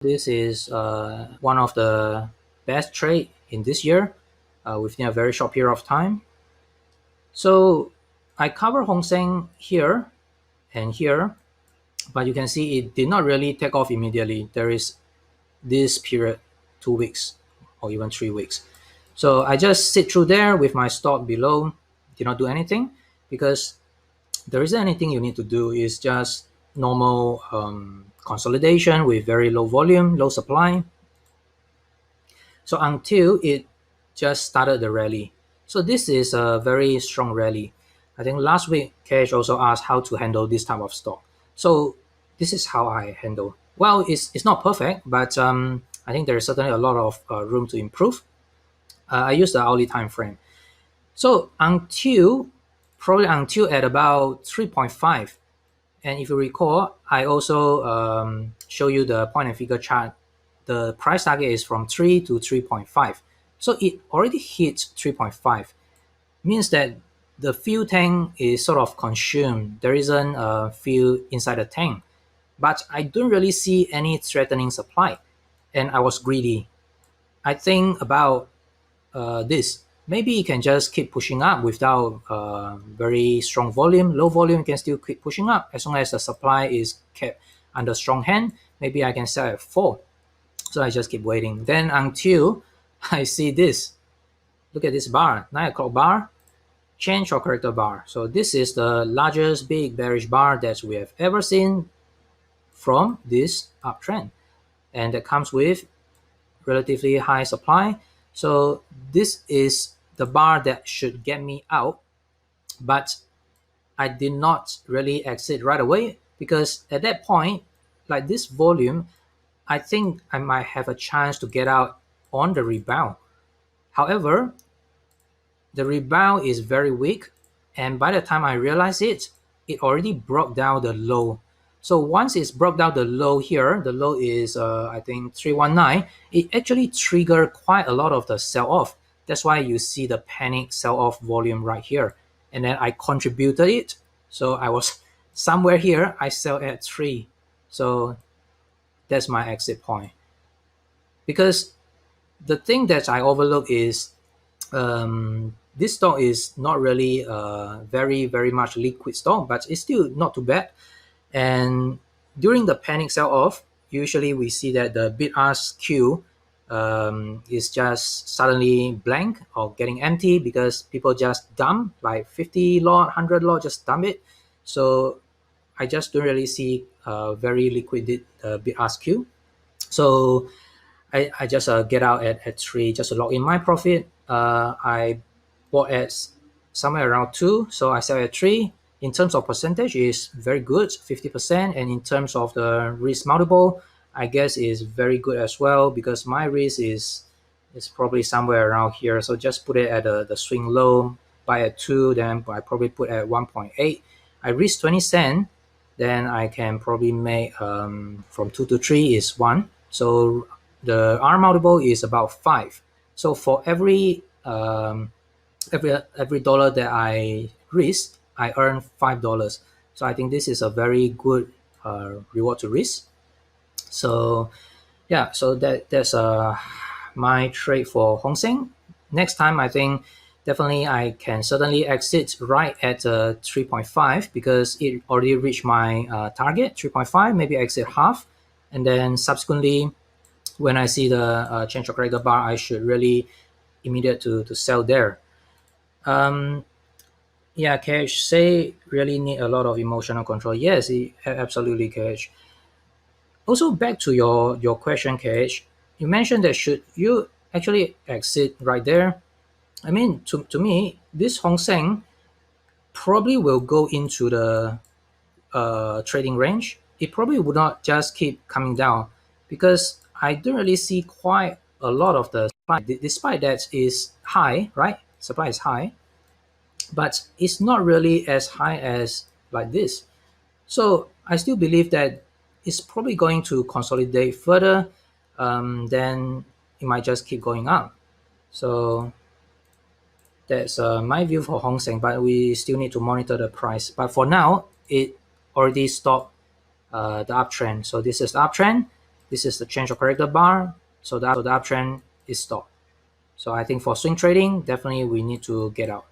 This is one of the best trade in this year within a very short period of time. So I cover HONGSENG here and here, but you can see it did not really take off immediately. There is this period, 2 weeks or even 3 weeks. So I just sit through there with my stop below, did not do anything, because there isn't anything you need to do. Is just normal consolidation with very low volume, low supply. So until it just started the rally. So this is a very strong rally. I think last week Cash also asked how to handle this type of stock. So this is how I handle. Well, it's not perfect, but I think there is certainly a lot of room to improve. I use the hourly time frame. So probably until at about 3.5. And if you recall, I also show you the point and figure chart. The price target is from 3 to 3.5. So it already hit 3.5. Means that the fuel tank is sort of consumed. There isn't fuel inside the tank. But I don't really see any threatening supply. And I was greedy. I think about this. Maybe you can just keep pushing up without very strong volume. Low volume, you can still keep pushing up. As long as the supply is kept under strong hand, maybe I can sell at 4. So I just keep waiting. Then until I see this. Look at this bar, 9 o'clock bar, change or character bar. So this is the largest big bearish bar that we have ever seen from this uptrend. And that comes with relatively high supply. So this is the bar that should get me out. But I did not really exit right away, because at that point, like this volume, I think I might have a chance to get out on the rebound. However, the rebound is very weak, and by the time I realize it already broke down the low. So once it's broke down the low here, the low is I think 319, it actually triggered quite a lot of the sell-off. That's why you see the panic sell-off volume right here. And then I contributed it. So I was somewhere here, I sell at 3. So that's my exit point. Because the thing that I overlook is this stock is not really very, very much liquid stock, but it's still not too bad. And during the panic sell-off, usually we see that the bid-ask queue is just suddenly blank or getting empty, because people just dump like 50 lot, 100 lot, just dump it. So I just don't really see very liquid bid-ask queue. So I just get out at 3 just to lock in my profit. I bought at somewhere around 2, so I sell at 3. In terms of percentage, is very good, 50%. And in terms of the risk multiple, I guess is very good as well, because my risk is probably somewhere around here. So just put it at the swing low, buy at 2, then I probably put at 1.8. I risk 20 cents, then I can probably make from 2 to 3 is 1. So the R multiple is about 5. So for every dollar that I risk, I earn $5. So I think this is a very good reward to risk. So yeah, so that's my trade for HONGSENG. Next time, I think definitely I can certainly exit right at 3.5, because it already reached my target, 3.5, maybe exit half. And then subsequently, when I see the change of character bar, I should really immediate to sell there. Yeah, Cash, say really need a lot of emotional control. Yes, absolutely, Cash. Also, back to your question, Cash, you mentioned that should you actually exit right there? I mean, to me, this HONGSENG probably will go into the trading range. It probably would not just keep coming down, because I don't really see quite a lot of the supply, despite that is high, right? Supply is high, but it's not really as high as like this. So I still believe that it's probably going to consolidate further. Then it might just keep going up. So that's my view for HONGSENG, but we still need to monitor the price. But for now, it already stopped the uptrend. So this is the uptrend. This is the change of character bar, so the uptrend is stopped. So I think for swing trading, definitely we need to get out.